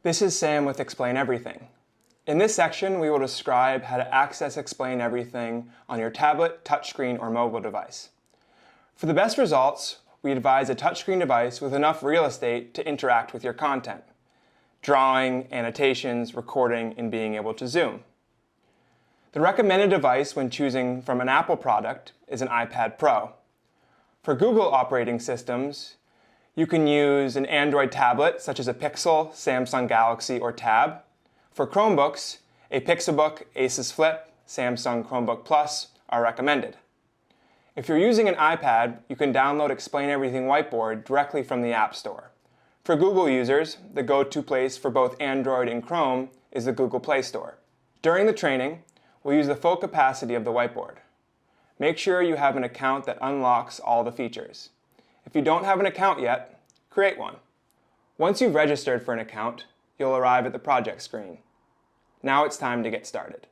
This is Sam with Explain Everything. In this section, we will describe how to access Explain Everything on your tablet, touchscreen, or mobile device. For the best results, we advise a touchscreen device with enough real estate to interact with your content, drawing, annotations, recording, and being able to zoom. The recommended device when choosing from an Apple product is an iPad Pro. For Google operating systems, you can use an Android tablet such as a Pixel, Samsung Galaxy, or Tab. For Chromebooks, a Pixelbook, Asus Flip, Samsung Chromebook Plus are recommended. If you're using an iPad, you can download Explain Everything Whiteboard directly from the App Store. For Google users, the go-to place for both Android and Chrome is the Google Play Store. During the training, we'll use the full capacity of the whiteboard. Make sure you have an account that unlocks all the features. If you don't have an account yet, create one. Once you've registered for an account, you'll arrive at the project screen. Now it's time to get started.